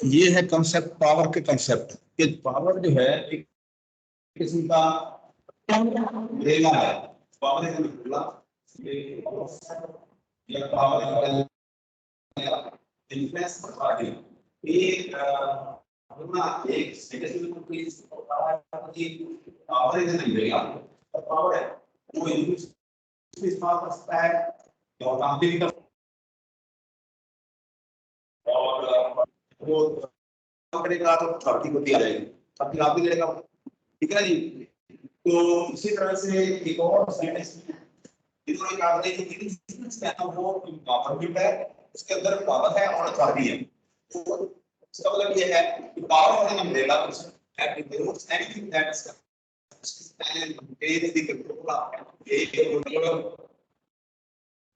ये है concept, power के कंसेप्ट। कि पावर जो है एक किस्म का रेला है, पावर है या पावर इन्फ्लुएंस करता है। ये अपना एक सिटीजन को इस पावर है नहीं रेला, पावर है वो इस्तेमाल कर सकता है और कंपनी का और वो करेगा तो 30 को दिया जाएगी, 30 आप भी देगा, ठीक है जी। तो इसी तरह से एक और साइंटिस्ट इन्होंने कहा है कि इसका वो पावर है, उसके अंदर पावर है और अथॉरिटी है। तो इसका मतलब ये है कि पावर है umbrella person at the roots anything that is stand is the control of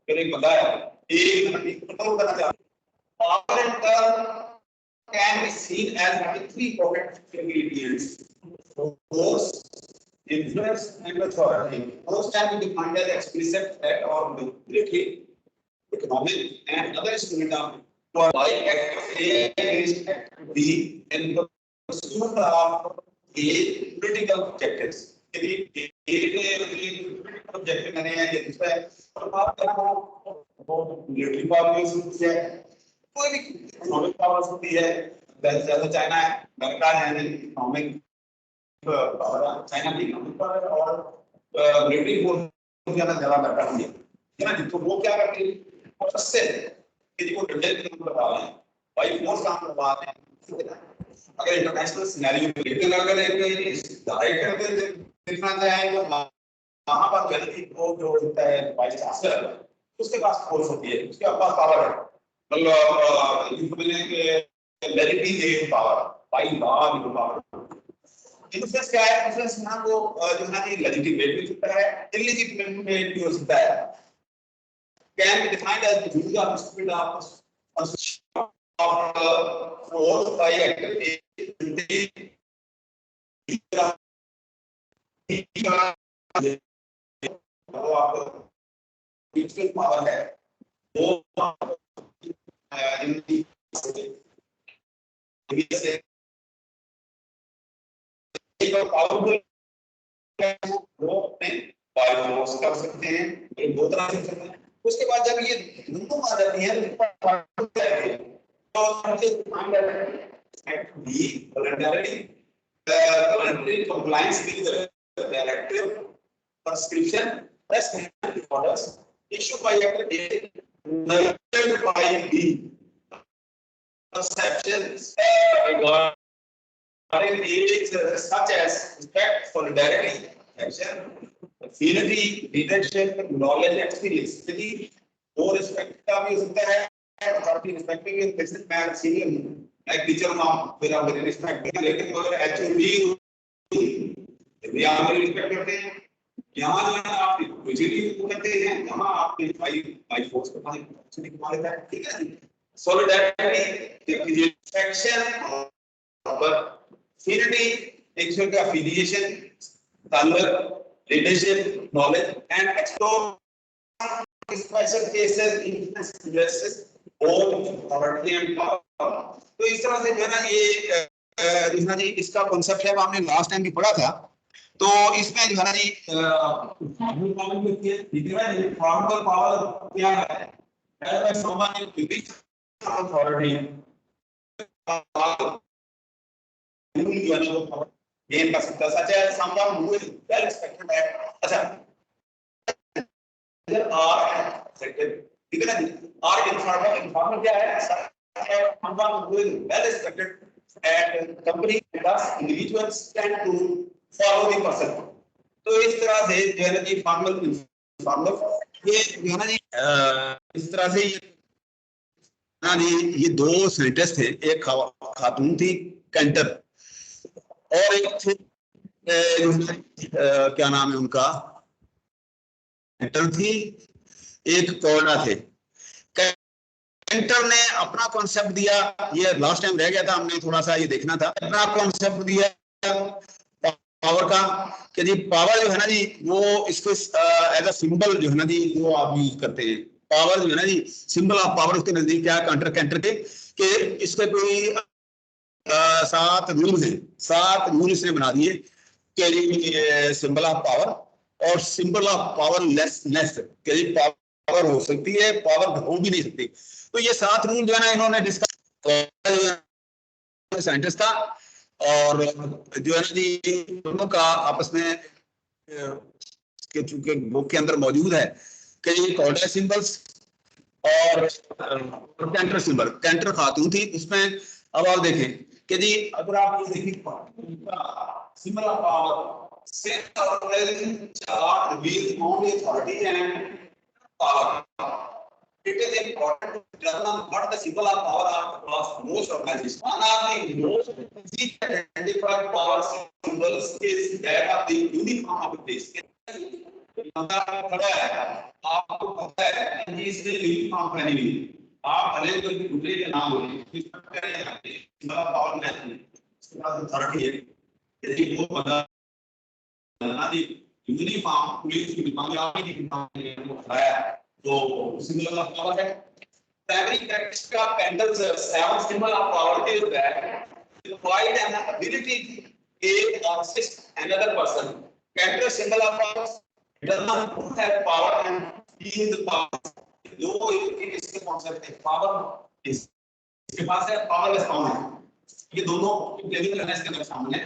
एक बंदा है, एक कंट्रोल करना चाहता है। Power can be seen as having three important ingredients: force, influence, and authority. Force can be defined as explicit threat or military, economic, and other instrument of by against B in the pursuit of a political objectives. यदि objective मैंने ये दूसरा बात करना वो military power से कोई भी इकोनॉमिक पावर होती है, जैसे चाइना है, अमेरिका है, इकोनॉमिक पावर चाइना की इकोनॉमिक पावर और मिलिट्री फोर्स ज्यादा करता है ना। तो वो क्या करती है और उससे किसी को डिटेल में बता रहे हैं भाई फोर्स काम करवा रहे हैं। अगर इंटरनेशनल सिनेरियो में लेकिन अगर डायरेक्ट देखना चाहे तो वहां पर गलती वो जो होता है वाइस चांसलर उसके पास फोर्स होती है, उसके पास पावर है, इन्फ्लुएंस क्या है? इन्फ्लुएंस ना वो जो है ना लेजिटिमेट भी होता है, इलेजिटिमेट भी हो सकता है। Can be defined as the use of speed of force by वो आप इक्वल पावर है वो पावरफुल वो बायोस कर सकते हैं, ये दो तरह से सकते हैं। उसके बाद जब ये दोनों आ जाती है तो सबसे voluntary compliance with the directive prescription prescription orders issued by nurtured by the perceptions regarding needs such as respect, solidarity, action, affinity, leadership, knowledge, experience. यदि दो रिस्पेक्ट का भी हो सकता है, अथॉरिटी रिस्पेक्ट भी बेसिक मैं सीनियर एक टीचर हूं, मेरा मेरी रिस्पेक्ट है, लेकिन अगर एचओडी यदि आप मेरी रिस्पेक्ट करते हैं, यहाँ जो है आप बिजली को करते हैं, यहाँ आपके फाइव फोर्स को पानी से निकाल देता है, ठीक है। सॉलिडरिटी एक्शन और affinity, actual affiliation, ताल्लुक, leadership, knowledge, and explore special cases, influences, both authority and power. तो इस तरह से जो है ना ये कृष्णा जी इसका कॉन्सेप्ट है, वो हमने लास्ट टाइम भी पढ़ा था। तो इसमें जो है ना जी फॉर्मल पावर क्या है? authority ये कर सकता है, सच है someone who is well respected है। अच्छा आर सेक्टर ठीक है ना जी, आर इन्फॉर्मल क्या है? someone who is well respected at company thus individuals tend to follow the person। तो इस तरह से जो है ना जी फॉर्मल ये जो है ना जी इस तरह से ये दो साइंटिस्ट थे, एक खातून थी कैंटर और एक थे क्या नाम है उनका कैंटर थी, एक कॉर्डा थे। कैंटर ने अपना कॉन्सेप्ट दिया, ये लास्ट टाइम रह गया था, हमने थोड़ा सा ये देखना था। अपना कॉन्सेप्ट दिया पावर का कि जी पावर जो है ना जी वो इसको एज अ सिंबल जो है ना जी वो आप यूज करते हैं। पावर जो है ना जी सिंबल ऑफ पावर उसके नजदीक क्या काउंटर कैंटर के कि इसके कोई 7 रूल हैं, 7 रूल इसने बना दिए कि जी सिंबल ऑफ पावर और सिंबल ऑफ पावरलेसनेस कि जी पावर हो सकती है, पावर हो भी नहीं सकती। तो ये 7 रूल जो है ना इन्होंने डिस्कस साइंटिस्ट था और जो है ना जी दोनों का आपस में चूंकि बुक के अंदर मौजूद है कि ये कॉर्डा सिंबल्स और कैंटर सिंबल, कैंटर खातून थी उसमें। अब आप देखें कि जी अगर आप ये देखिए सिंबल ऑफ पावर से chart wheel on authority and power, it is important to determine what the symbol of power are across most organizations. One of the most easy to identify power symbols is that of the uniform of the base. खड़ा है आपको पता है कि इससे uniform पहनी हुई आप भले कोई दूसरे के नाम बोले सिंबल ऑफ पावर में इसके पास अथॉरिटी है यदि वो बता दी यूनिफॉर्म पुलिस की यूनिफॉर्म या आर्मी की यूनिफॉर्म को खड़ा है तो सिंबल ऑफ पावर है। Primary characteristic of candles 7 symbol of power is that provide an ability to aid or assist another person. Candle symbol of power does not have power and he is the power. दो इसके concept है power इसके पास है powerless power है ये दोनों level करना इसके अंदर शामिल है।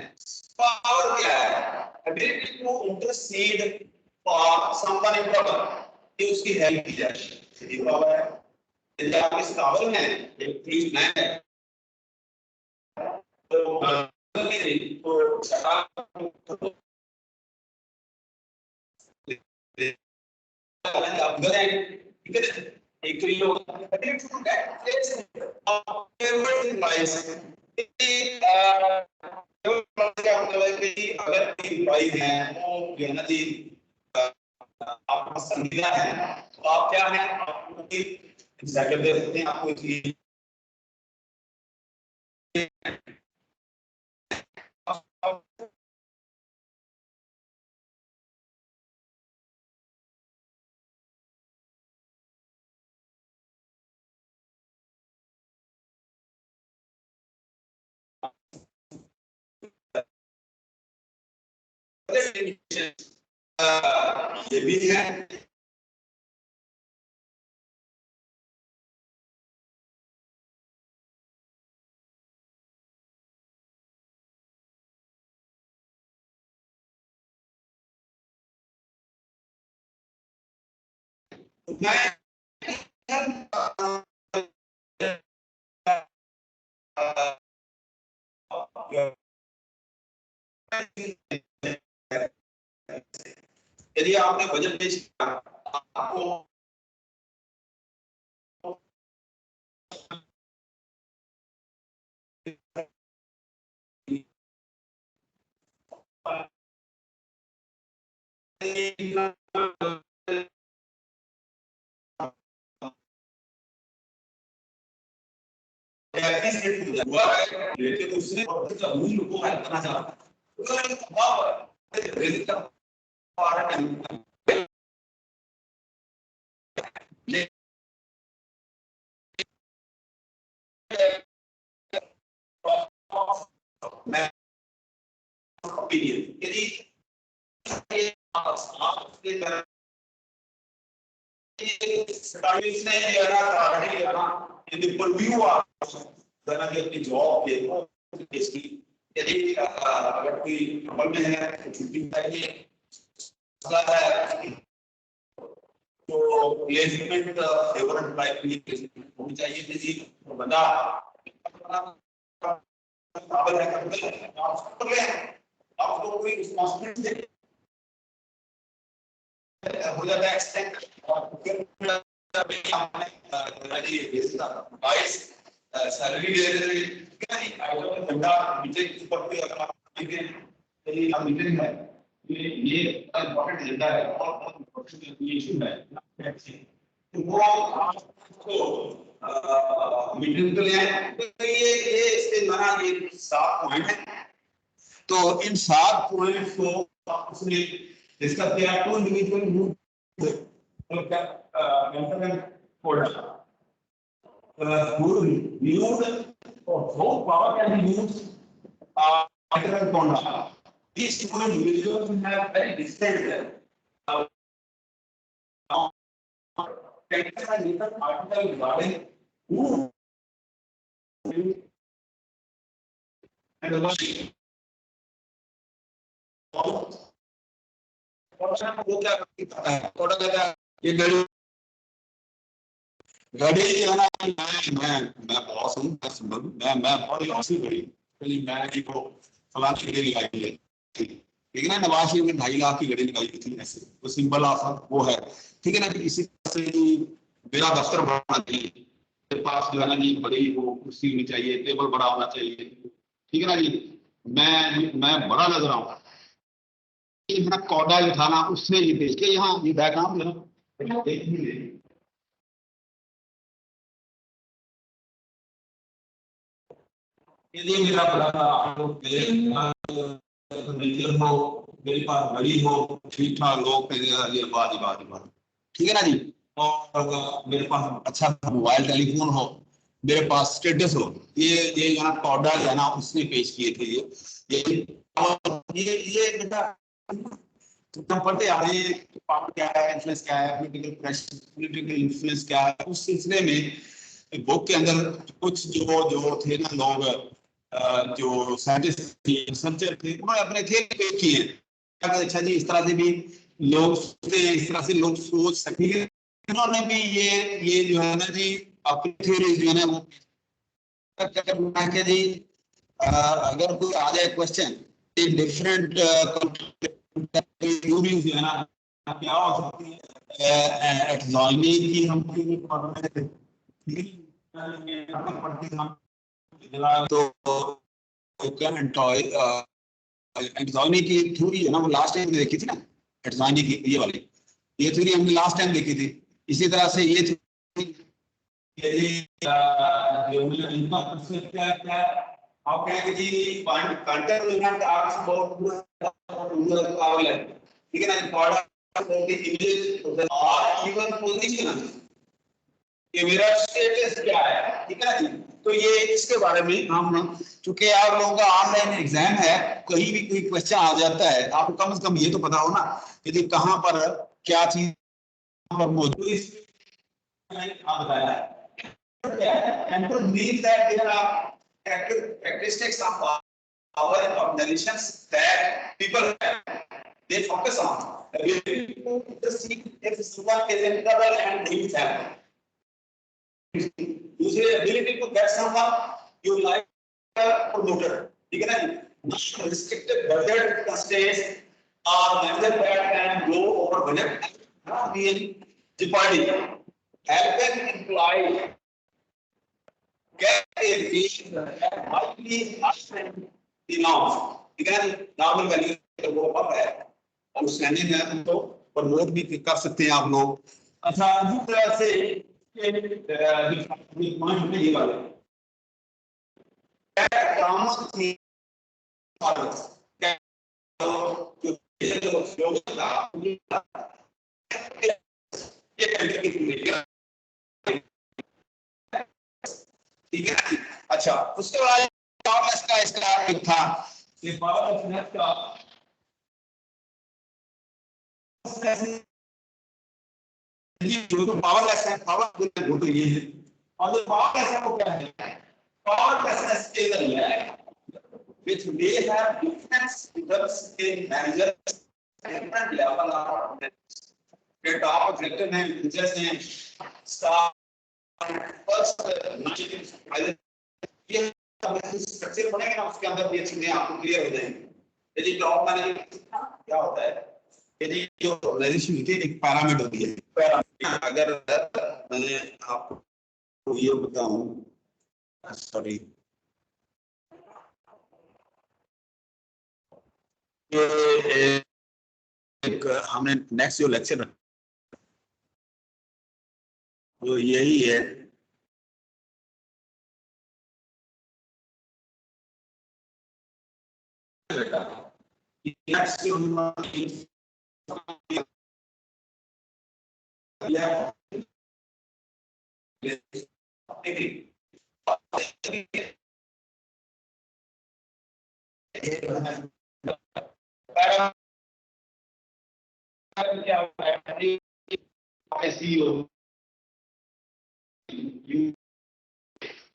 पावर क्या है? ability to intercede for someone important कि उसकी हेल्प की जाए ये पावर है। यदि आप इस पावर में एक पुलिस मैन है तो आप घर आए ठीक है एक तो ये होगा ability to get place of implies अगर कोई भाई है वो जो है ना जी आप पसंदीदा है तो आप क्या है आपको एग्जाम्पल दे सकते हैं आपको इसलिए ये भी है यदि आपने बजट पेश किया आपको लेकिन उसने मूल को हल करना चाहता यदि यदि अगर कोई अमल में है तो छुट्टी चाहिए तो प्लेसमेंट फेवर एम्प्लॉय के लिए प्लेसमेंट होनी चाहिए यदि बंदा काबिल है आपको कोई रिस्पांसिबिलिटी हो जाता है एक्सटेंड और फिर बाईस सैलरी दे रहे क्या नहीं बंदा मीटिंग पर भी अगर मीटिंग है ये इम्पोर्टेंट एजेंडा है और बहुत इम्पोर्टेंट इशू है। तो वो आपको मीटिंग के लिए तो ये इसके माना ये 7 पॉइंट है। तो इन 7 पॉइंट को उसने डिस्कस किया। टू इंडिविजुअल मूव और क्या code use or how power can be used electrical conductor. These two individuals have very distinct technical and legal article regarding who and what वो क्या करता है थोड़ा सा ये घड़ी है ना मैं बॉस हूँ मैं बहुत ही औसी घड़ी मैं जी को फलाना घड़ी निकाली है लेकिन ना नवाज शरीफ ने 2.5 लाख की घड़ी निकाली थी ऐसे वो सिंबल ऑफ वो है ठीक है ना। इसी तरह से मेरा दफ्तर बड़ा चाहिए मेरे पास जो है ना जी बड़ी वो कुर्सी होनी चाहिए टेबल बड़ा होना चाहिए ठीक है ना जी। मैं बड़ा नजर आऊँ मेरा कौड़ा उठाना उससे ये देख के यहाँ ये बैकग्राउंड है देख ही यदि मेरा बड़ा मेरे पास बड़ी हो ठीक ठाक लोग ठीक है ना जी। और मेरे पास अच्छा मोबाइल टेलीफोन हो मेरे पास स्टेटस हो ये यहाँ कौडा है ना उसने पेश किए थे ये बेटा तुम पढ़ते आ रहे हैं पावर क्या है इन्फ्लुएंस क्या है पॉलिटिकल इन्फ्लुएंस क्या है उस सिलसिले में बुक के अंदर कुछ जो थे ना लोग जो साइंटिस्ट थे रिसर्चर थे उन्होंने अपने थे पेश किए अच्छा जी इस तरह से भी लोग सोचते हैं इस तरह से लोग सोच सकते हैं उन्होंने भी ये जो है ना जी अपनी थ्योरी जो है ना वो के जी अगर कोई आ जाए क्वेश्चन डिफरेंट थ्योरी जो है ना क्या हो सकती है एक्सॉनी की हम तो एंटोनी की थ्योरी है ना वो लास्ट टाइम देखी थी ना एंटोनी की ये वाली ये थ्योरी हमने लास्ट टाइम देखी थी। इसी तरह से ये इनका क्या क्या आप कहेंगे जी कंटेंट आर्ट्स बहुत ठीक है ना इमेज और इवन पोजीशन ये मेरा स्टेटस क्या है ठीक है ना जी। तो ये इसके बारे में हम चूंकि आप लोगों का ऑनलाइन एग्जाम है कहीं भी कोई क्वेश्चन आ जाता है आपको कम से कम ये तो पता हो ना यदि कहाँ पर क्या चीज मौजूद आप बताया and to believe that there are characteristics of our organizations that people they focus on. Just see if someone is in trouble and needs help. दूसरे ability to get someone you like promoter ठीक है ना not restricted budget constraints or manager that can go over budget not be in jeopardy helping employee get a reach that might be enough ठीक है ना normal value वो कम है और standing है तो प्रमोट भी कर सकते हैं आप लोग। अच्छा इसी तरह से ये वाले ठीक है। अच्छा उसके बाद पावर इसका एक था ये पावर का जो तो पावरलेस है पावर वो तो ये है और जो पावरलेस है वो क्या है powerlessness is a lack which may have different results in managers different level of के टॉप एग्जीक्यूटिव हैं मैनेजर्स हैं स्टाफ फर्स्ट ये स्ट्रक्चर बनेगा ना उसके अंदर ये चीजें आपको क्लियर हो जाएंगी। यदि टॉप मैनेजर क्या होता है यदि जो ऑर्गेनाइजेशन होती है एक पैरामिड होती है पैरामिड अगर मैंने आपको ये बताऊं सॉरी ये एक हमने नेक्स्ट जो लेक्चर तो यही है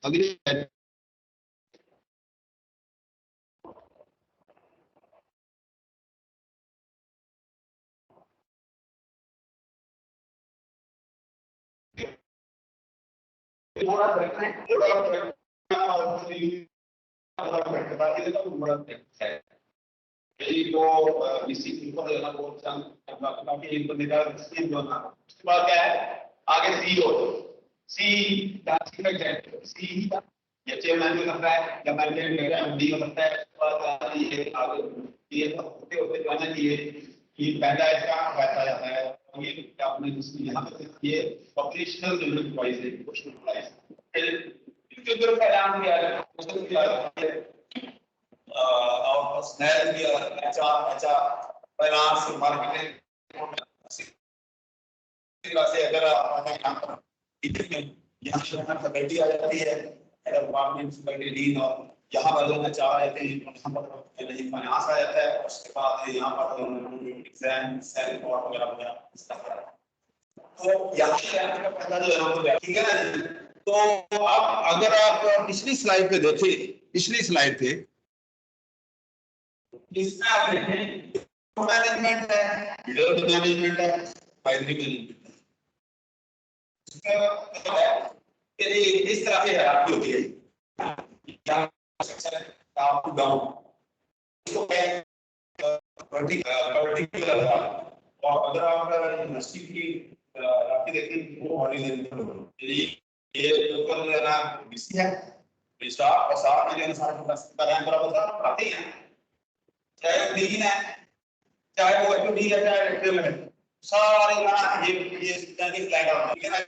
अगली उसके बाद क्या है आगे सी हो सी सी या चेयरमैन भी करता है या मैनेजमेंट डी करता है उसके बाद ये आगे ये होते होते जाना चाहिए कि पहला इसका पैसा जाता है ये क्या आपने जिसमें यहाँ पे ये ऑपरेशनल यूनिट वाइज है क्वेश्चन वाइज इसके ऊपर परिणाम दिया है क्वेश्चन दिया है और पर्सनल दिया अच्छा फाइनेंस मार्केटिंग से अगर आप यहाँ फैकल्टी आ जाती है डिपार्टमेंट फैकल्टी डीन और यहाँ पर जो चाह रहे थे यहाँ पर नहीं फाइनेंस आ जाता है उसके बाद यहाँ पर एग्जाम सेल रिपोर्ट वगैरह वगैरह तो यहाँ का पता जो है ठीक है ना। तो अब अगर आप पिछली स्लाइड पे देखें पिछली स्लाइड पे इसमें आप देखें मैनेजमेंट है मैनेजमेंट है फाइनेंशियल मैनेजमेंट इस तरह से आपकी होती है अप डाउन पर्टिकुलर और अगर आप यूनिवर्सिटी की आपकी देखें वो मॉडल ये लोकल ना बीसी है स्टाफ और साथ में जो सारा रैंक बराबर था आते हैं चाहे डीन है चाहे वो एचओडी है चाहे रेक्टल है सारे ना ये स्टैंडिंग फ्लैग है ठीक है ना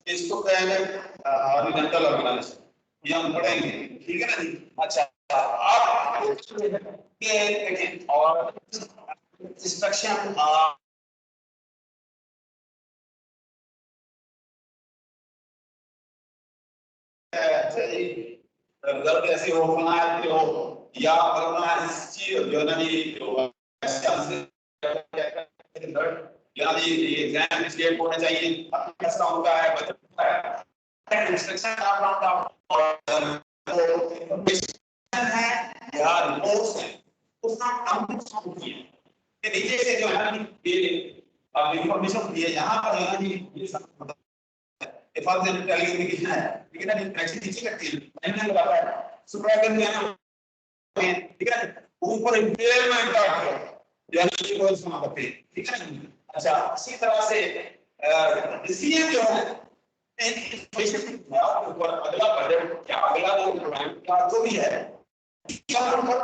इसको कहेंगे हॉरिजॉन्टल ऑर्गेनाइजेशन ये हम पढ़ेंगे ठीक है ना जी। अच्छा आप ये देखें और इंस्ट्रक्शन रिजल्ट ऐसे हो बनाए हो या करना इस चीज जो ना जी यानी ये एग्जाम स्टेट होना चाहिए कैसा होता है बजट है इंस्ट्रक्शन आप इंफॉर्मेशन है या रिपोर्ट्स है उसका काम साउंड किया ये नीचे से जो है ना ये अब इंफॉर्मेशन दिए यहां पर है ना ये सब फॉर एग्जांपल टेलीकम्युनिकेशन है ठीक है ना इंटरेक्शन नीचे करती है नहीं लगाता है सुपरवाइजर जो है ना ठीक है ऊपर इंप्लीमेंट करते हैं यानी ये कोई समाप्त है ठीक है ना। अच्छा इसी तरह से डिसीजन जो है इंफॉर्मेशन ऊपर अगला बजट या अगला जो प्रोग्राम का जो भी है क्या ऊपर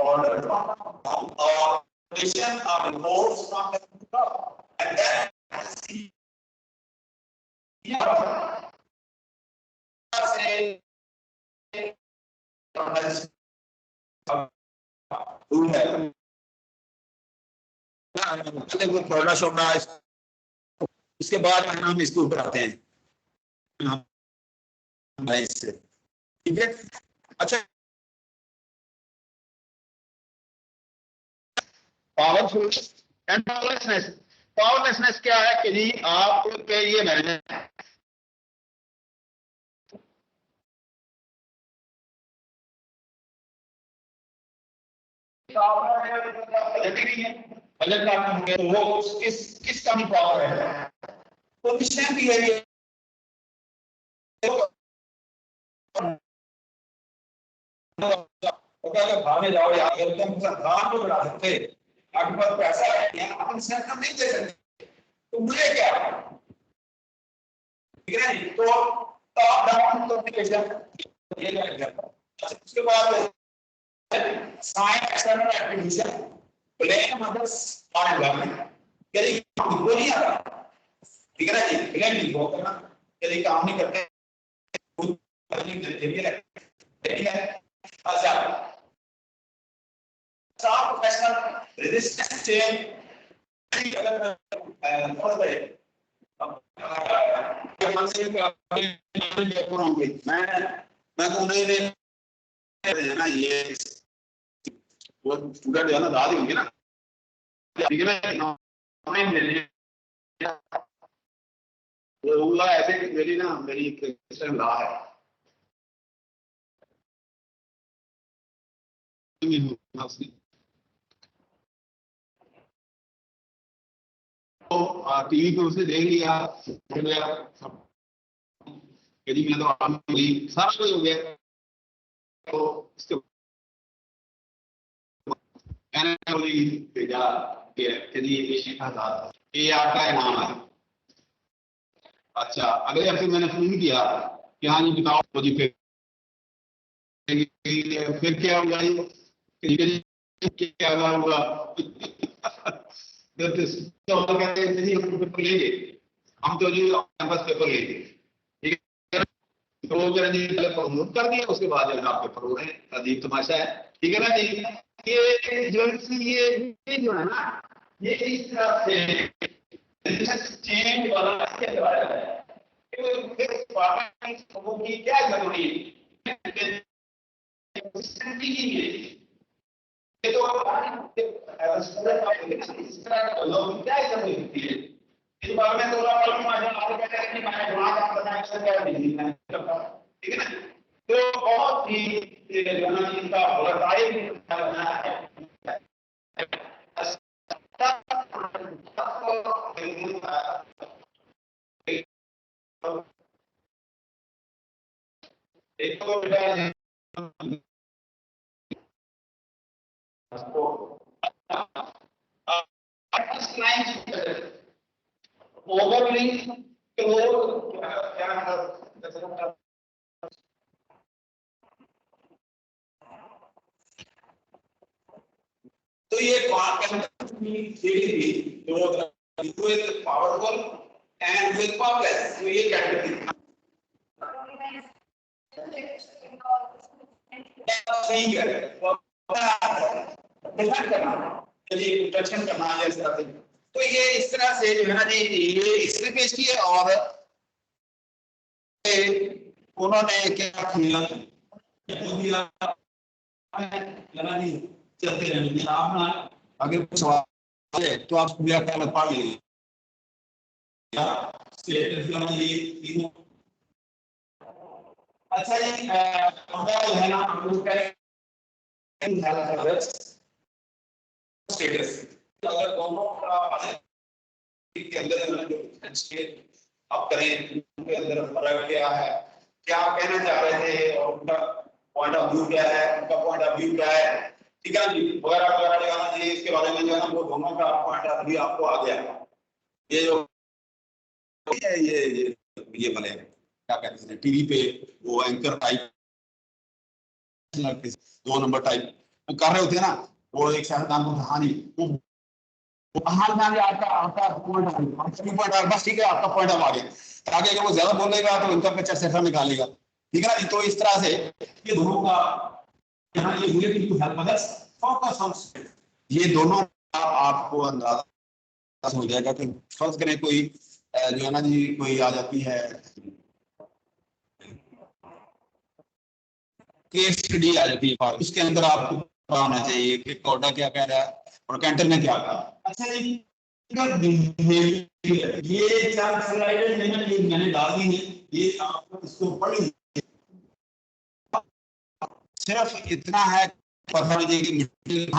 और patient are reports from the top and then see इसके बाद हम इसके ऊपर आते हैं ठीक है। अच्छा पावरफुल एंड पावरलेसनेस पावरलेसनेस क्या है कि जी आपके लिए मैनेजर बजट का वो किसका भी पावर है तो विषय भी है ये भाग में जाओ यार तुम धान को बढ़ा सकते आपके पास पैसा है यहाँ अपन सेंटर नहीं दे सकते तो मुझे क्या ठीक है तो टॉप डाउन कम्युनिकेशन, ये का एग्जांपल। उसके बाद sign external attribution, blame others on environment, यदि वो नहीं आ रहा, ठीक है ना जी, ब्लेम नहीं वो करना, यदि काम नहीं करते ठीक है। अच्छा, स्टाफ प्रोफेशनल रेजिस्टेंस चेंज, अगर फॉर द मैं तो उन्हें ना ये वो स्टूडेंट जो है ना दादी होंगे ना, ठीक है ना, ऑनलाइन ले लीजिए। वो ऐसे मेरी ना मेरी एक सिस्टर ला है तो टीवी पे उसने देख लिया, यदि मैं तो सारा कुछ हो गया, तो इसके मैंने बोली भेजा कि ये आपका इनाम है। अच्छा, अगले हफ्ते मैंने फोन किया कि हाँ जी बताओ, तो जी फिर क्या हुआ क्या हुआ तो कहते हैं जी हम पेपर लेंगे, हम तो जी कैंपस पेपर लेंगे, ठीक है। तो मैंने जी पहले प्रमोट कर दिया, उसके बाद जो आप पेपर हो रहे हैं, अजीब तमाशा है, ठीक है ना जी। ये जो है ना, ये इस तरह से चेंज वाला क्या है, वो की क्या जरूरी है, ये तो इस तरह लोग क्या जरूरी होती है, इस बारे में तो आप कहते हैं कि मैं दिमाग करना क्या नहीं, ठीक है ना। तो बहुत ही इनका वोलेटाइल करना है, एक तो ओवरलिंक क्लोज क्या, तो ये थ्योरी जो with powerful and with powerless, तो ये कैटेगरी सही है, डिफाइन करना, चलिए इंट्रोडक्शन करना है इस तरह से। तो ये इस तरह से जो है ना जी, ये इसमें पेश किया और उन्होंने क्या किया जी, चलते रहेंगे आप ना, आगे कुछ सवाल है तो आप व्याख्या पढ़ लीजिए। अच्छा जी, जो है ना हम लोग स्टेटस, अगर दोनों के अंदर जो आप करें, उनके अंदर फर्क क्या है, क्या कहना चाह रहे थे और उनका पॉइंट ऑफ व्यू क्या है, उनका पॉइंट ऑफ व्यू क्या है, ठीक है जी, वगैरह वगैरह जो है जी, इसके बारे में जो है ना वो दोनों का पॉइंट ऑफ व्यू आपको आ गया। ये जो ये वाले क्या कहते हैं टीवी पे वो एंकर टाइप, दो नंबर टाइप वो कर रहे होते हैं ना, वो एक साथ नाम कहानी वो कहानी मान लिया आपका आपका पॉइंट बस ठीक है, आपका पॉइंट आ गया, ताकि अगर वो ज्यादा बोलेगा तो इनका पिक्चर सेफर निकालेगा, ठीक है ना। तो इस तरह से ये दोनों का यहाँ ये relative to help others, focus on, ये दोनों का आपको अंदाजा हो जाएगा कि फर्ज करें कोई जो है ना जी, कोई आ जाती है केस स्टडी आ जाती है, उसके अंदर आपको पता होना चाहिए कि कोडा क्या कह रहा है और कैंटर ने क्या कहा। अच्छा जी, ये चार स्लाइडें मैंने डाल दी है, ये आपको इसको पढ़ लीजिए। सिर्फ इतना है पता लीजिए कि सिर्फ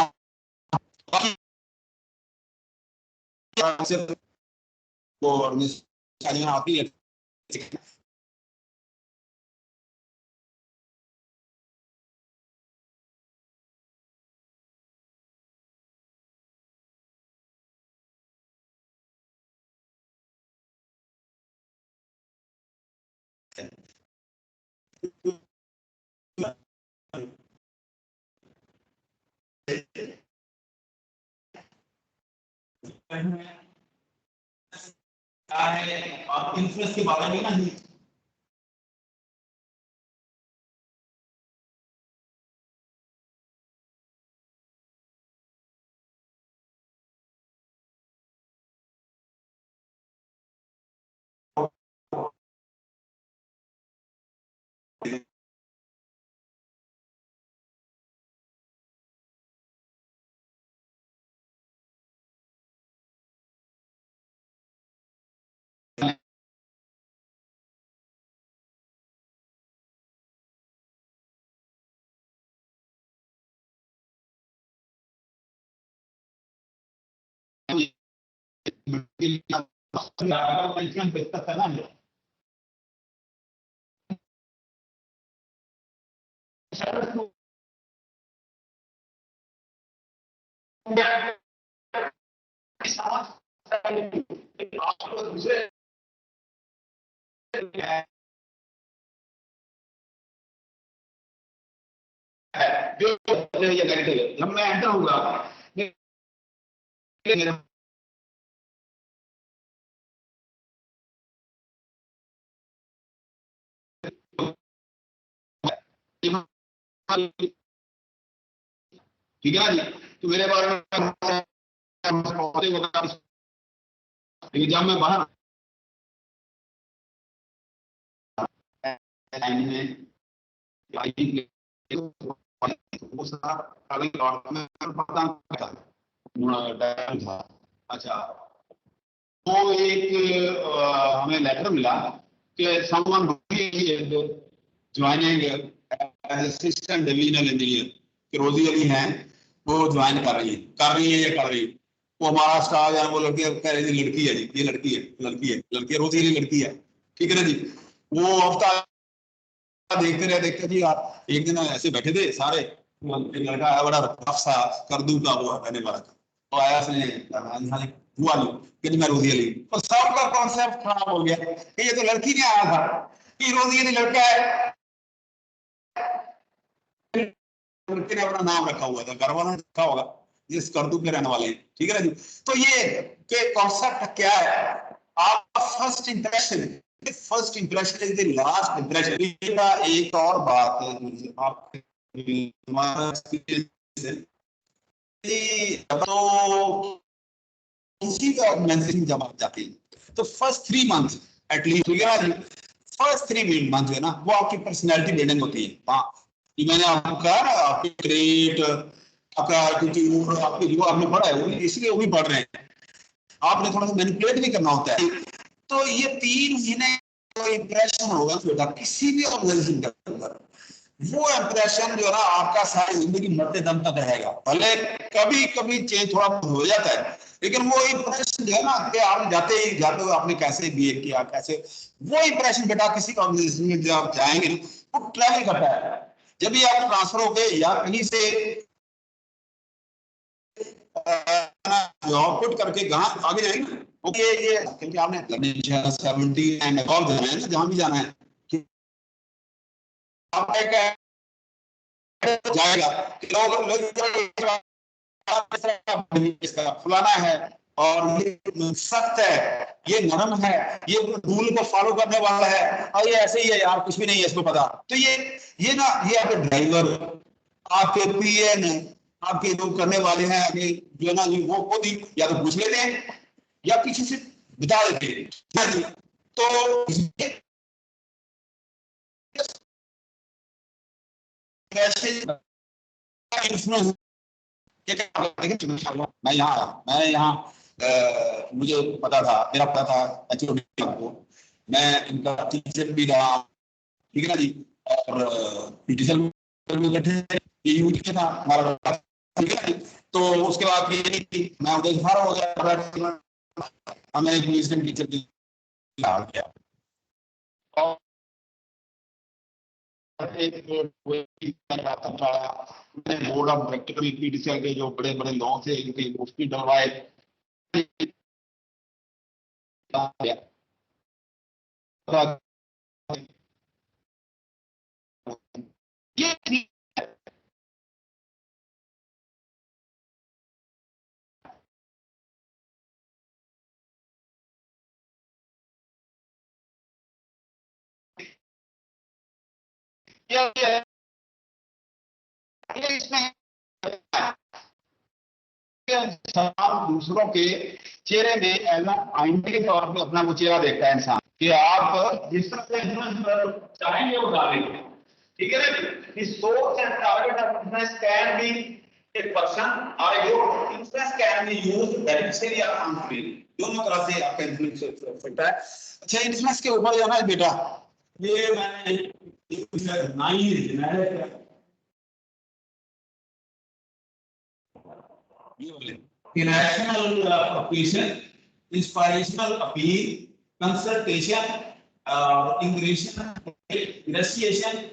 आती है इंफ्लुएंस के बारे में ना जो ये नेगेटिव है, जब मैं एंटर होगा ठीक है जी, तो मेरे बारे में जब मैं बाहर अच्छा, तो एक हमें लेटर मिला कि someone joining as assistant divisional engineer कि रोजी अली हैं, वो ज्वाइन कर रही है वो हमारा स्टाफ है, वो लड़की कह रही थी लड़की है जी, ये लड़की है रोजी अली लड़की है, ठीक है ना जी। वो हफ्ता देखते जी आप, एक दिन ऐसे बैठे थे सारे, एक लड़का आया बड़ा रफ सा करदू का हुआ रहने वाला था, तो आया उसने हुआ लो कि मैं रोजी अली, तो सबका कॉन्सेप्ट खराब हो गया कि ये तो लड़की ने आया था कि रोजी अली लड़का है, लड़के ने अपना नाम रखा हुआ था, घर वालों ने रखा होगा जिस करदू के रहने वाले हैं, ठीक है ना जी। तो ये के कॉन्सेप्ट क्या है, आप first impression is the last impression. एक और बात आप तो किसी का ऑर्गेनाइजेशन जब आप जाते हैं तो फर्स्ट 3 मंथ एटलीस्ट, ठीक है ना, फर्स्ट 3 मंथ जो है ना वो आपकी पर्सनैलिटी बिल्डिंग होती है। हाँ, मैंने आपको कहा ना, आपकी ट्रेट, आपका एटीट्यूड, आपके जो आपने पढ़ा है वो इसलिए वो भी पढ़ रहे हैं, आपने थोड़ा सा मैनिपुलेट भी करना होता है। तो ये 3 महीने जो इंप्रेशन होगा बेटा किसी भी ऑर्गेनाइजेशन के अंदर, वो इंप्रेशन जो है ना आपका सारी जिंदगी मरते दम तक रहेगा। भले कभी कभी चेंज थोड़ा हो जाता है, लेकिन वो इंप्रेशन जो है ना कि आप जाते हुए आपने कैसे बिहेव किया, कैसे, वो इंप्रेशन बेटा किसी ऑर्गेनाइजेशन में जब आप जाएंगे वो ट्रैवल करता है। जब भी आप ट्रांसफर हो गए या कहीं से जॉब पुट करके कहाँ आगे जाएंगे, ओके ये क्योंकि आपने 70 एंड अबव जाना है ना, जहां भी जाना है आप जाएगा, इसका फलाना है और ये सख्त है, ये नरम है, ये रूल को फॉलो करने वाला है, और ये ऐसे ही है यार कुछ भी नहीं है इसको पता। तो ये ना ये आपके ड्राइवर, आपके पीएन, आपके जो करने वाले हैं आगे जो ना वो खुद ही या तो पूछ लेते हैं या किसी से बता देते हैं। तो इन्फ्लुएंस मैं यहाँ मुझे पता था, मेरा पता था एचओडी को, मैं इनका टीचर भी रहा, ठीक है ना जी, और टीचर भी बैठे ये यूथ के था हमारा, ठीक है ना जी। तो उसके बाद ये मैं उधर सारा हो गया, हमें एक म्यूजियम टीचर की हाल किया और एक बोर्ड ऑफ डायरेक्टर पीटीसीएल के जो बड़े बड़े लोग थे इनके उसकी डलवाए ये इसमें इंसान दूसरों के चेहरे में एज आईने के तौर पर अपना वो चेहरा देखता है इंसान कि आप जिस तरह से चाहेंगे वो डालेंगे, ठीक है ना। कि source and target of business can be a person or a group. Influence can be used beneficially or harmfully. दोनों तरह से आपका इन्फ्लुएंस हो सकता है। अच्छा, इन्फ्लुएंस के ऊपर जाना है बेटा, ये मैंने नहीं है irrational appreciation, inspirational appeal, consultation, ingression, initiation,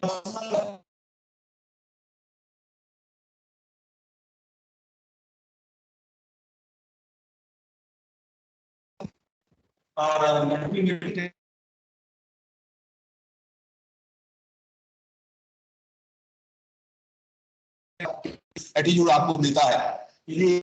personal और एटीट्यूड आपको मिलता है। ये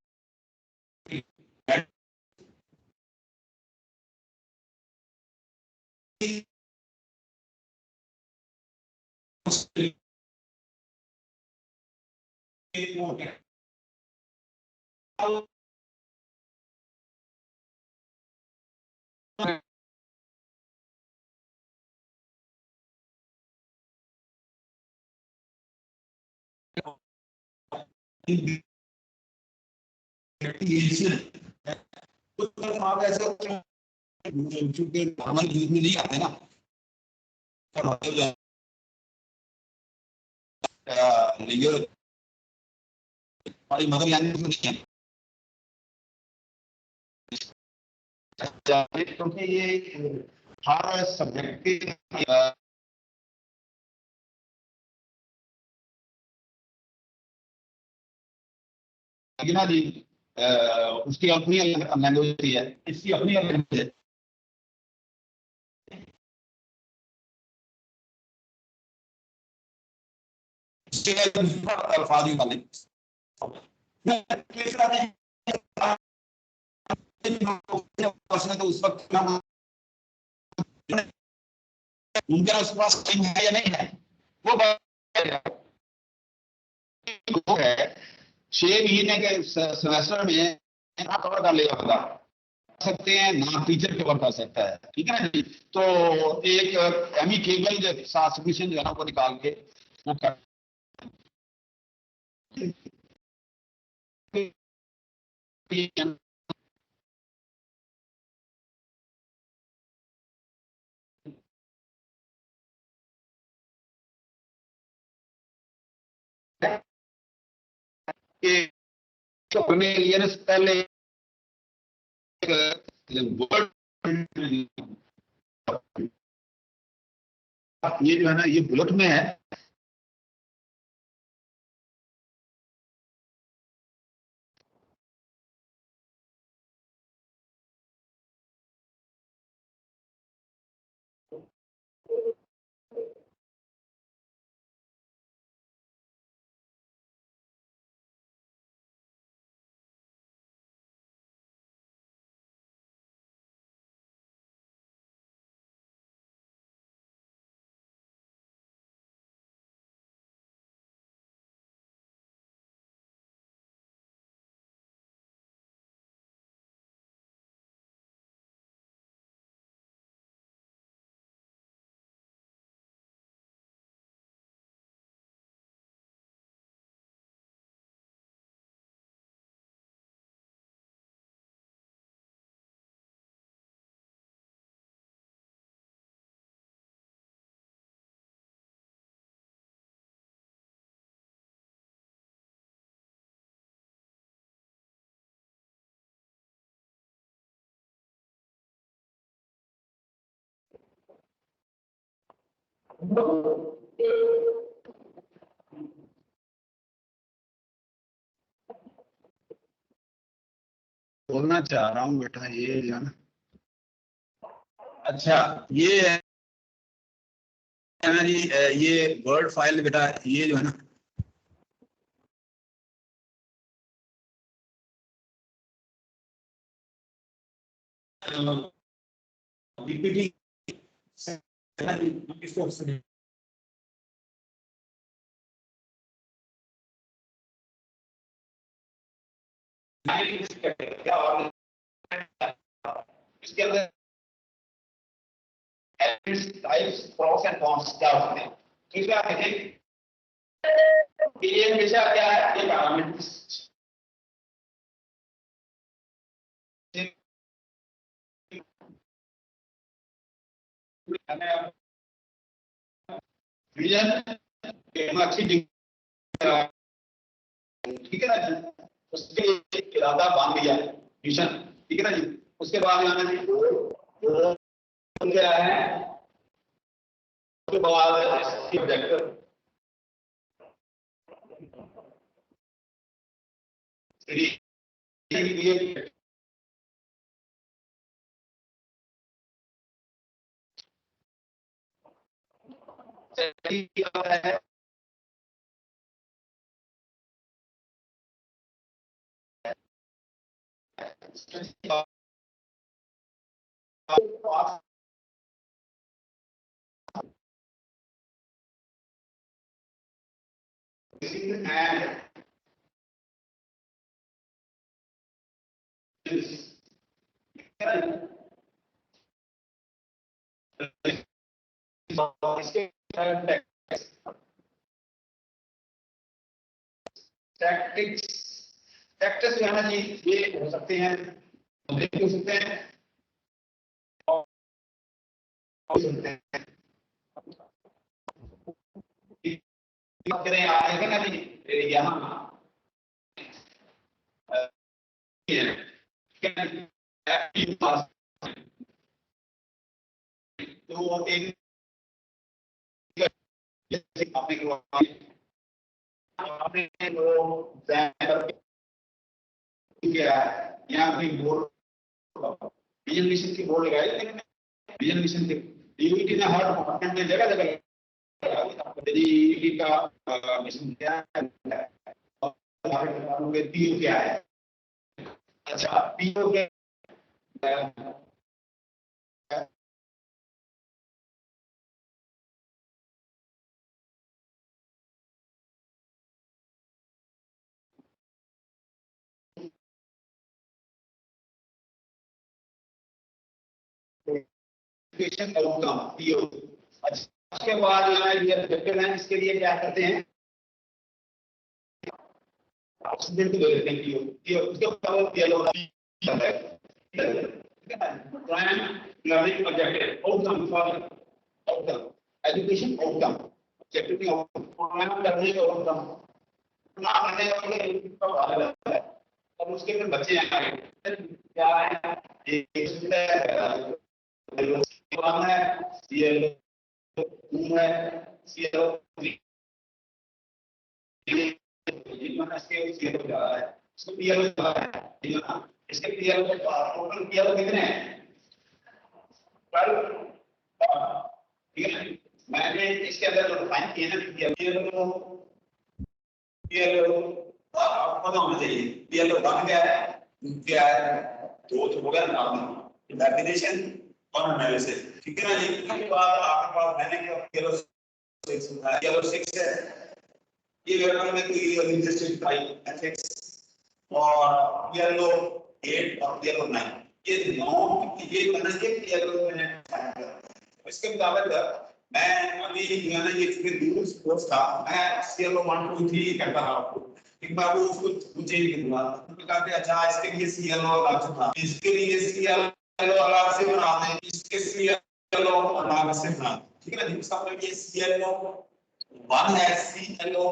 आप ऐसे चूंकि नॉर्मल यूज में नहीं आते ना, हमारी मदर लैंग्वेज में नहीं है, क्योंकि ये हर सब्जेक्ट की ना जी, उसकी अपनी लैंग्वेज होती है, इसकी अपनी लैंग्वेज है। अल्फाज निकाले तो उस वक्त उनका उसके पास टाइम है या नहीं है वो है। 6 महीने के सेमेस्टर में ना कवर कर लेगा बंदा, सकते हैं ना टीचर कवर कर सकता है, ठीक है ना जी। तो एक एमी केबल जो साथ सबमिशन जो है ना वो निकाल के वो कर लिए पहले ये जो है ना ये बुलेट में है। बोलना चाह रहा हूँ बेटा ये जो है ना, अच्छा ये है ना जी, ये वर्ड फाइल बेटा, ये जो है ना पीपीटी इसको क्या और इसके अंदर टाइप्स प्रॉस एंड कॉन्स क्या होते हैं। तो इसमें आप देखें कि ये हमेशा क्या है, ये पैरामीटर्स विजन अच्छी, ठीक है ना जी, उसके इरादा बांध दिया मिशन, ठीक है ना जी। उसके बाद आना जी क्या है, उसके बाद ऑब्जेक्टिव है टैक्टिक्स, टैक्टिक्स जो है ना जी, ये हो सकते हैं, हो सकते हैं हो सकते हैं, बात करें आप देखें ना जी, यहाँ तो एक आपने लोग क्या यहाँ पे बोर्ड विजन मिशन की बोर्ड लगाई, लेकिन विजन मिशन के डीयूटी ने हर डिपार्टमेंट में जगह जगह डीयूटी का मिशन क्या है और पीओ क्या है। अच्छा पीओ क्या एजुकेशन आउटकम पीओ। अच्छा उसके बाद ये ऑब्जेक्टिव है, इसके लिए क्या करते हैं, स्टूडेंट को दे देते हैं पीओ, पीओ उसके बाद PLO plan learning objective outcome for outcome education outcome objective की आउटकम करने का आउटकम ना करने वाले है। अब उसके फिर बच्चे आएंगे क्या है, एक है सीएल है सीएल इसके पीएल इसके पीएल टोटल पीएल कितने हैं 12, ठीक है। मैंने इसके अंदर जो डिफाइन किए ना पीएल आपको पता होना चाहिए पीएल वन क्या है दो तो हो गया नॉर्मल डेफिनेशन और एनालिसिस, ठीक है ना जी। उसके बाद आपके पास मैंने क्या पीएल 6 है, ये वेक्टर में कोई इंटरेस्टिंग टाइप एथिक्स और येलो 8 और येलो 9 ये 9 ये करना है येलो में। इसके मुताबिक मैं अभी यानी ये रूल्स कोर्स था, मैं येलो 1 2 3 करता रहा हूं, एक बार वो उसको चेंज कर दूंगा तो कहते हैं अच्छा इसके लिए सीएलओ अलग से बना, इसके लिए सीएलओ अलग से बना दें, इसके सीएलओ अलग से बना, ठीक है ना। इसका मतलब ये सीएलओ 1 है, सीएलओ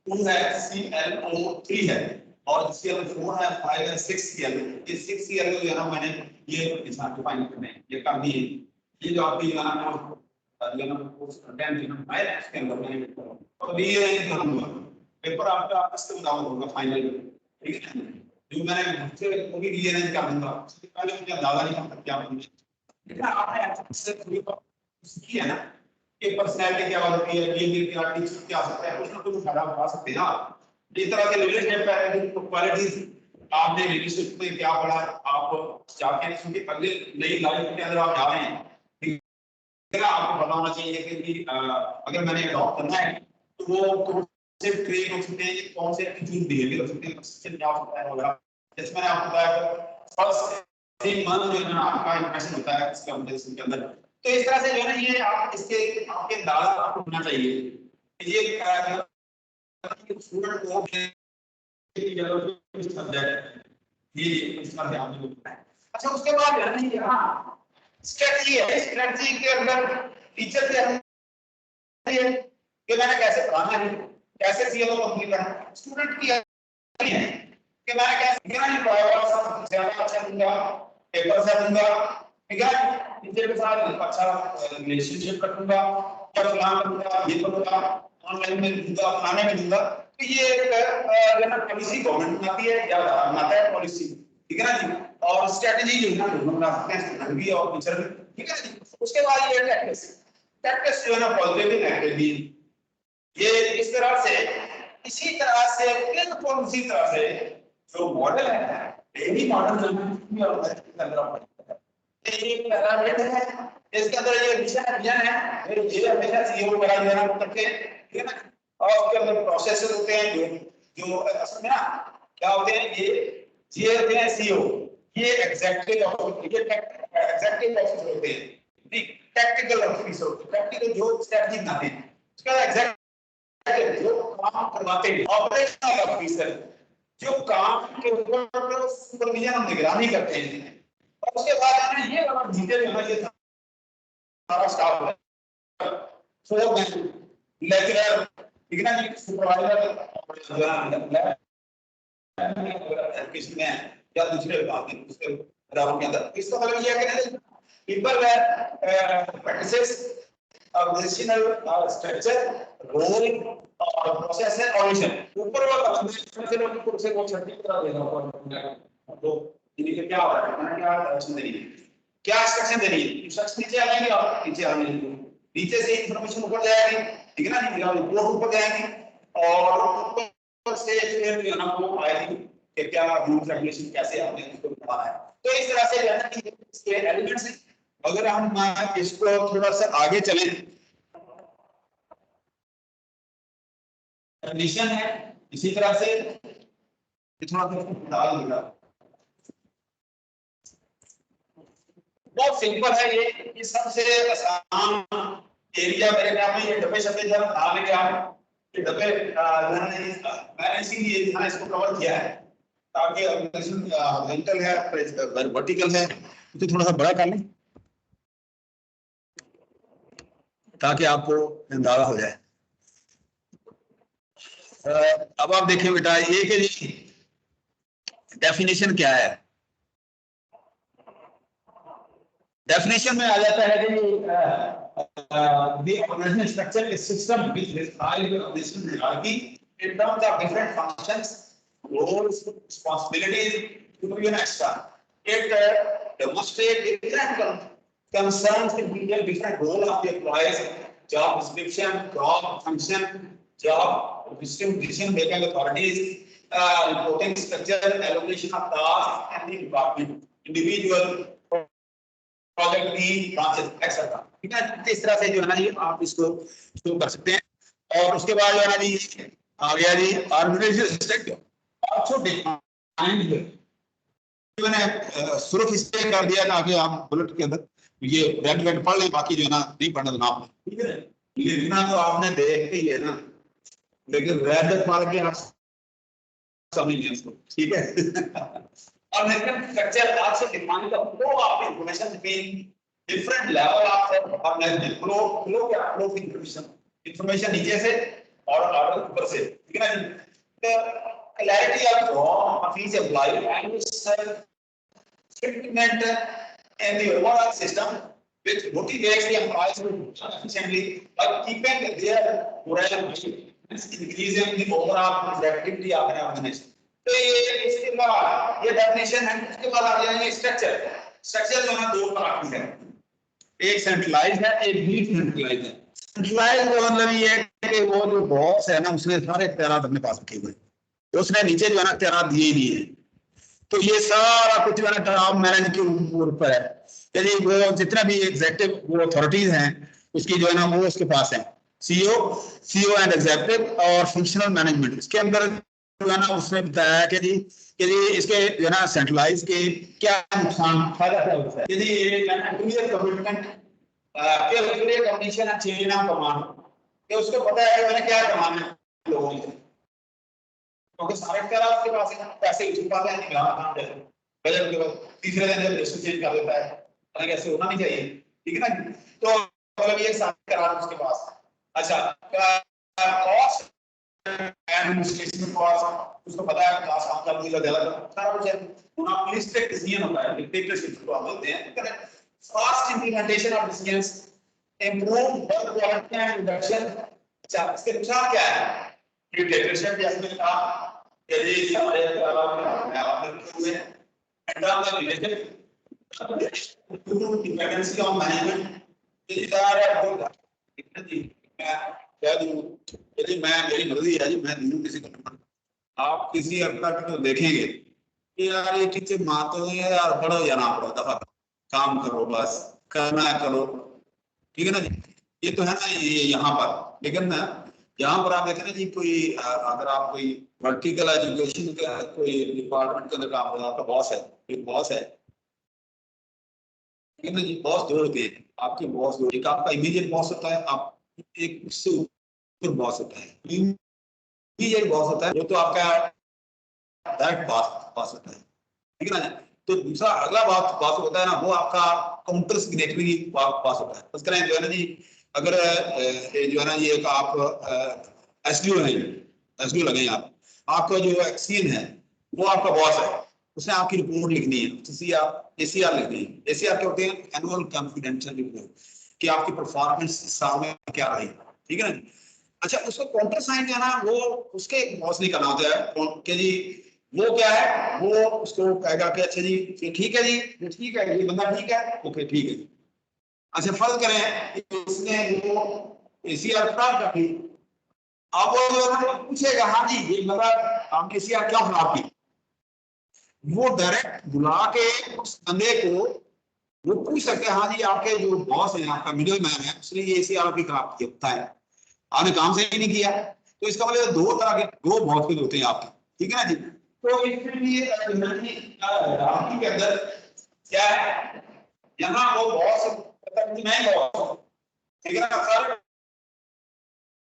2 है, ClO3 है और ClO4 है, 5 है, 6 ClO। ये 6 ClO यहाँ मैंने ये इसका डिफाइन करने हैं, ये काम नहीं है। ये जो आपकी यहाँ कोर्स कंटेंट जो है इसके अंदर मैंने तो ये पेपर आपका इसके मुताबिक होगा फाइनल, ठीक है। जो मैंने मुझसे कभी लिए नहीं क्या दूंगा उससे पहले मुझे अंदाजा नहीं था क्या बनेगा, लेकिन आपने ऐसे थोड़ी की है ना कि पर्सनैलिटी क्या होती है, बिहेवियर क्या, टीचर क्या सकता है, कुछ ना कुछ फायदा उठा सकते हैं ना। इस तरह से लीडरशिप क्वालिटीज आपने लीडरशिप में क्या पढ़ा, आप जाके इसमें अगले नई लाइफ के अंदर आप जा रहे हैं, ठीक है ना, आपको पता होना चाहिए कि अगर मैंने अडॉप्ट करना है तो वो कौन से ट्रेट हो सकते हैं, कौन से एटीट्यूड बिहेवियर हो सकते हैं, पर्सेप्शन क्या हो सकता है वगैरह। जैसे मैंने आपको बताया फर्स्ट एक मन जो है ना आपका इंप्रेशन होता है इसके ऑर्गेनाइजेशन के अंदर। तो इस तरह से जो है ना ये आप इसके आपके अंदाजा आपको होना चाहिए कि ये स्टूडेंट को सब्जेक्ट ये इस तरह से आपने बोलना है। अच्छा उसके बाद है ना यहाँ स्ट्रेटजी है, स्ट्रेटजी के अंदर टीचर से है कि मैंने कैसे पढ़ाना है, कैसे सीएलओ कंप्लीट करना है, स्टूडेंट की है कि मैंने कैसे ज्यादा अच्छा दूंगा, पेपर से दूंगा, ठीक है, टीचर के साथ अच्छा रिलेशनशिप रखूंगा, क्या प्लान करूंगा, ये करूंगा, ऑनलाइन में दूंगा, खाने में दूंगा। तो ये एक ना पॉलिसी गवर्नमेंट बनाती है या बनाता है पॉलिसी, ठीक है ना जी। और स्ट्रेटजी जो है ना दोनों बना सकते हैं, स्टूडेंट भी और टीचर भी, ठीक है जी। उसके बाद ये टैक्टिक्स, टैक्टिक्स जो है ना पॉजिटिव नेगेटिव, ये इस तरह से इसी तरह से बिल्कुल उसी तरह से जो मॉडल है, यही मॉडल जो एक पैरामीटर है, इसके अंदर ये विजन है, ये हमेशा सीईओ बना देना करके, ठीक है ना। और उसके अंदर प्रोसेसेस होते हैं जो असल में ना क्या होते हैं, ये होते हैं सीईओ, ये एग्जीक्यूटिव ऑफिसर, ये एग्जीक्यूटिव ऑफिसर होते हैं, ठीक, टैक्टिकल ऑफिसर, टैक्टिकल जो स्ट्रेटजी बनाते हैं, उसके बाद एग्जीक्यूटिव जो काम करवाते हैं, ऑपरेशनल ऑफिसर जो काम के ऊपर सुपरविजन और निगरानी करते हैं। और उसके बाद है ये वाला डिटेल है, ये सारा स्टाफ है, फोरमैन, लेक्चरर, ठीक है ना जी, सुपरवाइजर किसमें या दूसरे विभाग में उसके राउंड के अंदर। इसका मतलब ये है कि people practices organisational structure, role और प्रोसेस है और मिशन। ऊपर वाला स्ट्रक्चर को कुछ से वो छठी तरह देना तो इनके क्या हो रहा है, मैंने क्या इंस्ट्रक्शन देनी है, क्या इंस्ट्रक्शन देनी है, इंस्ट्रक्शन नीचे आएंगे और नीचे आएंगे, नीचे से इंफॉर्मेशन ऊपर जाएगी, ठीक है ना जी, रिपोर्ट ऊपर जाएगी और ऊपर से फिर जो ना वो आएगी कि क्या रूल्स रेगुलेशन कैसे आपने इसको बनाना है। तो इस तरह से जो है ना कि इसके एलिमेंट्स, अगर हम इसको थोड़ा सा आगे चलें, कंडीशन है इसी तरह से थोड़ा डाल देगा, बहुत सिंपल है ये सबसे आसान एरिया मेरे ख्याल में। ये डब्बे शब्बे जरा डाल के आप ये डब्बे मैंने इसीलिए यहाँ इसको कवर किया है ताकि हॉरिजॉन्टल है वर्टिकल है तो थोड़ा सा बड़ा कर लें ताकि आपको अंदाजा हो जाए। अब आप देखें बेटा ये कि डेफिनेशन क्या है, डेफिनेशन में आ जाता है कि the organizational structure is system which describes the organizational hierarchy in terms of different functions, roles, responsibilities to be an extra. It demonstrates different concerns in detail, different role of the employees, job description, job function, job decision making authorities, reporting structure, allocation of tasks and the department, individual project की branches etcetera, ठीक है। इस तरह से जो है ना ये आप इसको शो कर सकते हैं। और उसके बाद जो है ना जी आ गया जी ऑर्गेनाइजेशन स्ट्रक्चर आल्सो डिफाइंड, मैंने सिर्फ इसलिए कर दिया ताकि आप बुलेट के अंदर ये रेड पढ़ लें, बाकी जो है ना नहीं पढ़ना तो ना, ठीक है। लिखना तो आपने देख के ही है ना, लेकिन रेड पढ़ के आप समझ लें इसको, ठीक है। Organizational structure also defines the flow of information between different level of organization. Flow क्या? Flow of information नीचे से और ऑर्डर ऊपर से, ठीक है ना? The clarity of job of each employee and its fitment in the overall system, which motivates the employees to work efficiently by keeping their morale high, increasing the overall productivity of an organization. तो ये इसके बाद ये definition है। उसके बाद आ जाएंगे structure. Structure जो है दो प्रकार की है, एक सेंट्रलाइज्ड है, एक डिसेंट्रलाइज्ड है। सेंट्रलाइज का मतलब ये है कि वो जो बॉस है ना उसने सारे इख्तियारात अपने पास रखे हुए हैं, तो उसने नीचे जो है ना इख्तियारात दिए ही नहीं है, तो ये सारा कुछ जो है ना टॉप मैनेजमेंट के ऊपर है। यदि वो जितना भी एग्जेक्टिव वो अथॉरिटीज हैं उसकी जो है ना वो उसके पास है, सीईओ सीईओ एंड एग्जेक्टिव और फंक्शनल मैनेजमेंट। इसके अंदर जो है ना उसने बताया कि जी इसके जो है ना सेंट्रलाइज के क्या नुकसान फायदा क्या होता है। यदि क्लियर कमिटमेंट क्लियर कंडीशन है चेंज ऑफ कमांड कि उसको पता है कि मैंने क्या करवाना है लोगों से, क्योंकि सारे इख्तियार आपके पास है, पैसे उसके पास है, निगरान काम जैसे बजट के बाद तीसरे दिन जब रेशो चेंज कर देता है, अरे कैसे होना नहीं चाहिए, ठीक है ना। तो मतलब ये सारे इख्तियार उसके पास। अच्छा कॉस्ट एडमिनिस्ट्रेशन कॉस्ट उसको पता है क्लास काम का मुझे ज्यादा सारा कुछ है। मोनोपोलिस्टिक डिसीजन होता है, डिक्टेटरशिप को हम बोलते हैं, fast implementation of decisions, improve work quality and reduction. अच्छा इसके नुकसान क्या है, डिक्टेटरशिप जैसे मैंने कहा कि ये सारे हुए end of the relation dependency on management, ये सारा होगा जी। मैं कह दूं यदि मैं मेरी मर्जी है जी मैं दूं किसी को, आप किसी हद तक तो देखेंगे कि यार ये टीचर मारते हैं यार, पढ़ो या ना पढ़ो दफा काम करो बस करना है करो, ठीक है ना जी। ये तो है ना ये यहाँ पर, लेकिन ना यहाँ पर आप देखें ना जी कोई अगर आप कोई वर्टिकल एजुकेशन का कोई डिपार्टमेंट के अंदर काम कर रहा है, आपका बॉस है, एक बॉस है, ठीक है ना जी। बॉस दो होते हैं आपके, बॉस दो, एक आपका इमीडिएट बॉस होता है, आप एक उससे ऊपर बॉस होता है, इमीडिएट बॉस होता है वो तो आपका डायरेक्ट बॉस होता है, ठीक है ना। तो दूसरा अगला बॉस होता है ना वो आपका काउंटर सिग्नेटरी बॉस होता है। बस करें जो है ना जी, अगर जो है ना ये एक आप एसडीओ है, एसडीओ लगे आप, आपका जो एक्सीएन है वो आपका बॉस है, उसने आपकी रिपोर्ट लिखनी है, एसीआर लिखनी है। एसीआर क्या होते हैं, एनुअल कॉन्फिडेंशियल रिपोर्ट, कि आपकी परफॉर्मेंस साल में क्या रही, ठीक है ना। अच्छा उसको काउंटर साइन जो है ना वो उसके बॉस नहीं करना होता है कि जी वो क्या है, वो उसको कहेगा कि अच्छा जी ये ठीक है जी, ये ठीक है, ये बंदा ठीक है, ओके ठीक है। अच्छा फर्ज करें कि उसने वो एसीआर खराब कर दी, अब वो जो है वो पूछेगा हाँ जी ये बंदा आपने एसीआर क्यों खराब की, वो डायरेक्ट बुला के उस बंदे को वो पूछ सकते हैं हाँ जी आपके जो बॉस है आपका मिडिल मैन है उसने ये एसीआर आपकी खराब की बताया, आपने काम सही नहीं किया। तो इसका मतलब दो तरह के दो बहुत होते हैं आपके, ठीक है ना जी। तो इसके लिए राजनीति के अंदर क्या है, यहाँ वो बहुत नहीं बहुत, ठीक है ना सर,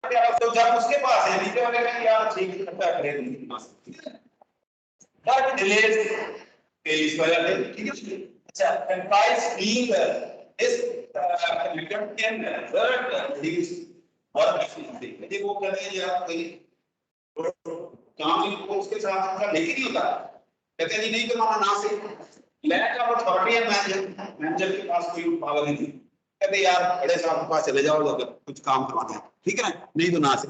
तो जब उसके पास है नीचे वाले का क्या ठीक करता है बट डिलेज के इस वजह से, ठीक है। अच्छा एम्प्लॉइज फील इस कनेक्टेड कैन रिजल्ट रिड्यूस और एफिशिएंसी, यदि वो कहते हैं यार कोई काम को उसके साथ उसका लेके नहीं होता, कहते हैं जी नहीं तो माना ना से लैक ऑफ अथॉरिटी है मैनेजर के पास कोई पावर नहीं थी, कहते यार बड़े साहब के पास चले जाओ अगर कुछ काम करवाना है, ठीक है ना, नहीं तो ना से।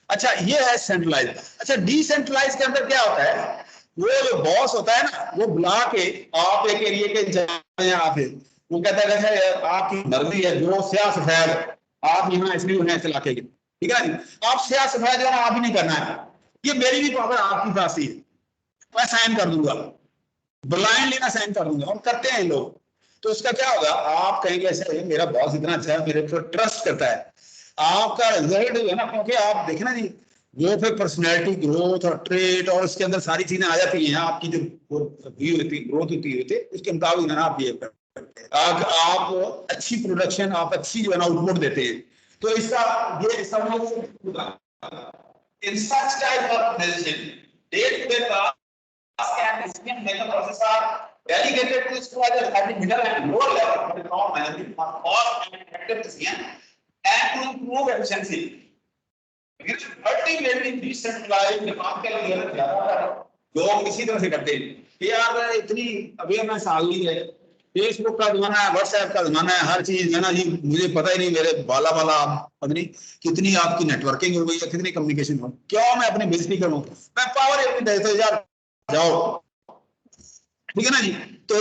अच्छा ये है सेंट्रलाइज। अच्छा डिसेंट्रलाइज के अंदर क्या होता है, वो जो बॉस होता है ना वो बुला के आप एक एरिया के जाए यहाँ पे वो कहता है कि आपकी मर्जी है जो स्याह सफेद आप यहाँ इसलिए होना इस इलाके के, ठीक है ना, आप स्याह सफेद जो है आप ही नहीं करना है, ये मेरी भी पावर आपकी पास ही है, मैं साइन कर दूंगा, ब्लाइंडली ना साइन कर दूंगा, और करते हैं लोग। तो उसका क्या होगा, आप कहेंगे ऐसे मेरा बॉस इतना अच्छा है मेरे पर ट्रस्ट करता है, आपका रिजल्ट जो है ना, क्योंकि आप देखें ना जी वो फिर पर्सनैलिटी ग्रोथ और ट्रेड और उसके अंदर सारी चीजें आ जाती हैं, आपकी जो व्यू होती है ग्रोथ होती है उसके मुताबिक ना आप बिहेव करते हैं, आप अच्छी प्रोडक्शन आप अच्छी जो है ना आउटपुट देते हैं। तो इसका ये समझ in such type of decision day to day task and decision making process are delegated to supervisors at the middle and lower level for the top management for fast and effective decision and to improve efficiency. Ultimately, decentralized दिमाग के लिए ज्यादा लोग इसी तरह से करते हैं कि यार इतनी अवेयरनेस आ गई है, फेसबुक का जमाना है, व्हाट्सएप का जमाना है, हर चीज है ना जी, मुझे पता ही नहीं मेरे बाला पता नहीं कितनी आपकी नेटवर्किंग हो गई है, कितनी कम्युनिकेशन हो, क्यों मैं अपनी बेइज्जती करूं, मैं पावर अपनी देता हूं यार जाओ, ठीक है ना जी। तो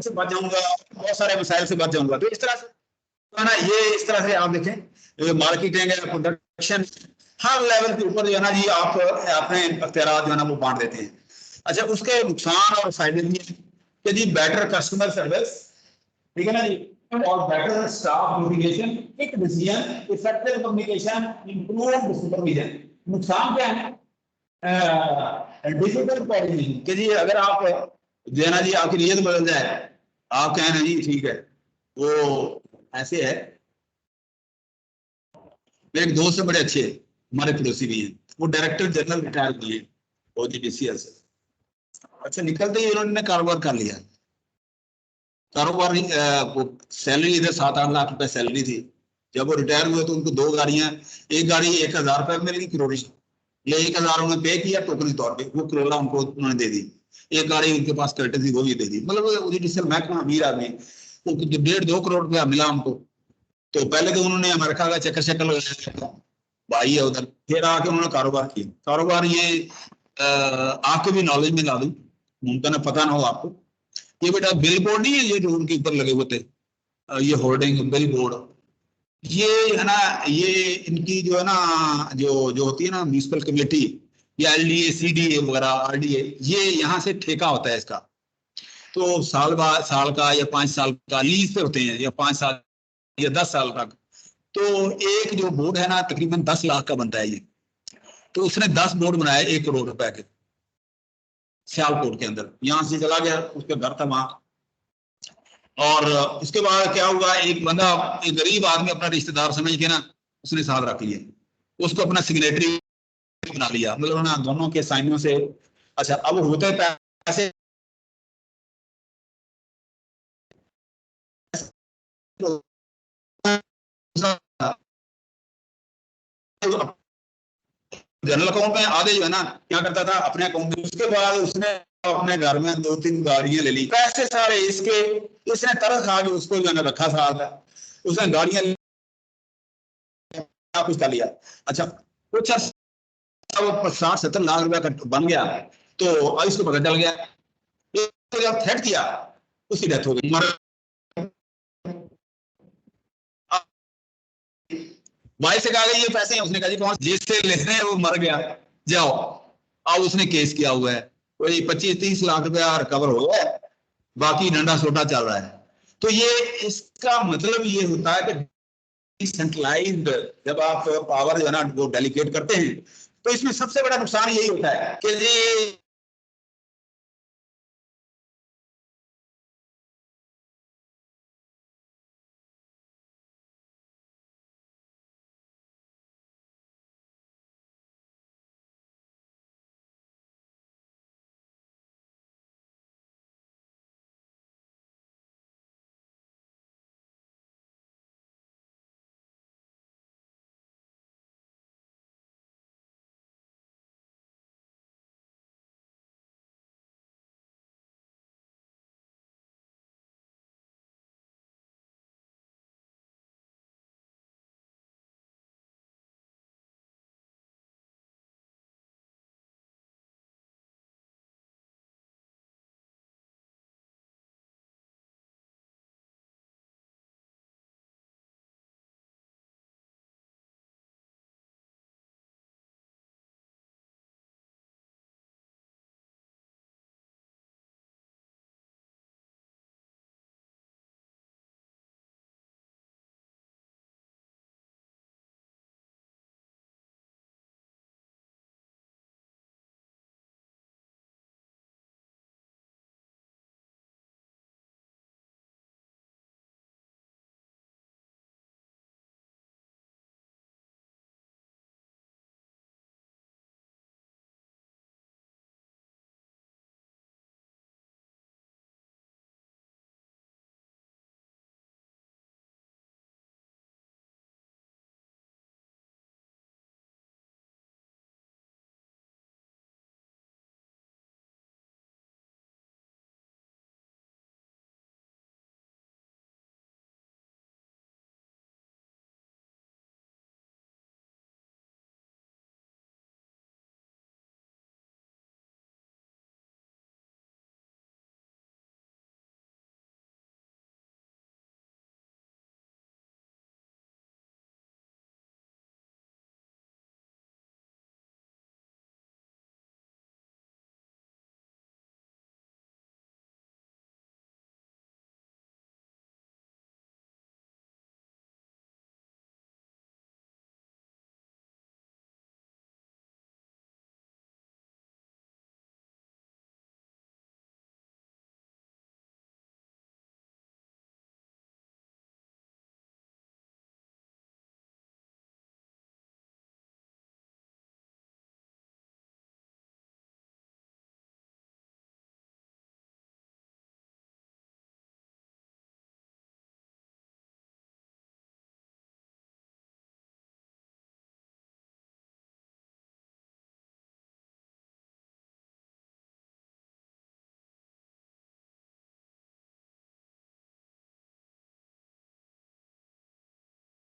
से बच जाऊंगा, बहुत सारे मसाइल से बच जाऊंगा, तो इस तरह से है ना। ये इस तरह से आप देखें मार्केटिंग है, प्रोडक्शन, हर लेवल के ऊपर जो है ना जी आप अपने अख्तियारात जो है ना वो बांट देते हैं। अच्छा, उसके नुकसान और फायदे भी हैं कि जी बेटर कस्टमर सर्विस, ठीक है ना जी, और better staff motivation, quick decision, effective communication, improved supervision. नुकसान क्या है? डिजिटल कोऑर्डिनेशन कि जी अगर आप जो है ना जी आपकी नीयत बदल जाए, आप कहें ना जी ठीक है वो ऐसे है। मेरे एक दोस्त से बड़े अच्छे हमारे पड़ोसी भी हैं, वो डायरेक्टर जनरल रिटायर हुए हैं OGPCL से। अच्छा, निकलते ही उन्होंने कारोबार कर लिया। कारोबार सैलरी इधर 7-8 लाख रुपए सैलरी थी। जब वो रिटायर हुए तो उनको 2 गाड़ियां, एक गाड़ी 1,000 रुपए में मिली करोड़ी, ले 1,000 उन्होंने पे किया टोकनी तौर पे, वो करोड़ा उनको उन्होंने दे दी। एक गाड़ी उनके पास कर्टे थी वो भी दे दी। मतलब OGPCL महकमा अमीर आदमी, वो 1.5-2 करोड़ रुपया मिला उनको। तो पहले तो उन्होंने अमेरिका का चक्कर शक्कर लगाया, भाई है उधर, फिर आके उन्होंने कारोबार किया। कारोबार ये आपके भी नॉलेज में ला दूं, मुमकिन है पता ना हो आपको, ये बेटा बिल बोर्ड नहीं है ये जो उनके ऊपर लगे हुए थे, ये होर्डिंग बिल बोर्ड, ये है ना, ये इनकी जो है ना जो जो होती है ना म्यूनिसिपल कमेटी या LDA CDA वगैरह RDA, ये यहाँ से ठेका होता है इसका। तो साल बाद साल का या 5 साल का लीज पे होते हैं, या 5 साल या 10 साल तक। तो एक जो बोर्ड है ना तकरीबन 10 लाख का बनता है ये। तो उसने 10 बोर्ड बनाए 1 करोड़ रुपए के सियालकोट के अंदर। यहाँ से चला गया, उसका घर था वहां। और उसके बाद क्या हुआ, एक बंदा, एक गरीब आदमी अपना रिश्तेदार समझ के ना उसने साथ रख लिया, उसको अपना सिग्नेटरी बना लिया, मतलब ना दोनों के साइनों से। अच्छा, अब होते पैसे जनरल अकाउंट में आधे जो है ना क्या करता था अपने अकाउंट में। उसके बाद उसने अपने घर में 2-3 गाड़ियां ले ली, पैसे सारे इसके, इसने तरस खा के उसको जो है ना रखा साथ, उसने गाड़ियां कुछ कर लिया। अच्छा, कुछ 60-70 लाख रुपया का बन गया। तो इसको पता चल गया, तो जब थ्रेट किया उसकी डेथ हो गई, मर। भाई से कहा ये पैसे हैं, उसने कहा जी कौन, जिससे लेने हैं वो मर गया, जाओ। अब उसने केस किया हुआ है, कोई 25-30 लाख रुपया रिकवर हो गया, बाकी डंडा सोटा चल रहा है। तो ये इसका मतलब ये होता है कि डिसेंट्रलाइज्ड जब आप पावर जो है ना वो डेलीगेट करते हैं, तो इसमें सबसे बड़ा नुकसान यही होता है कि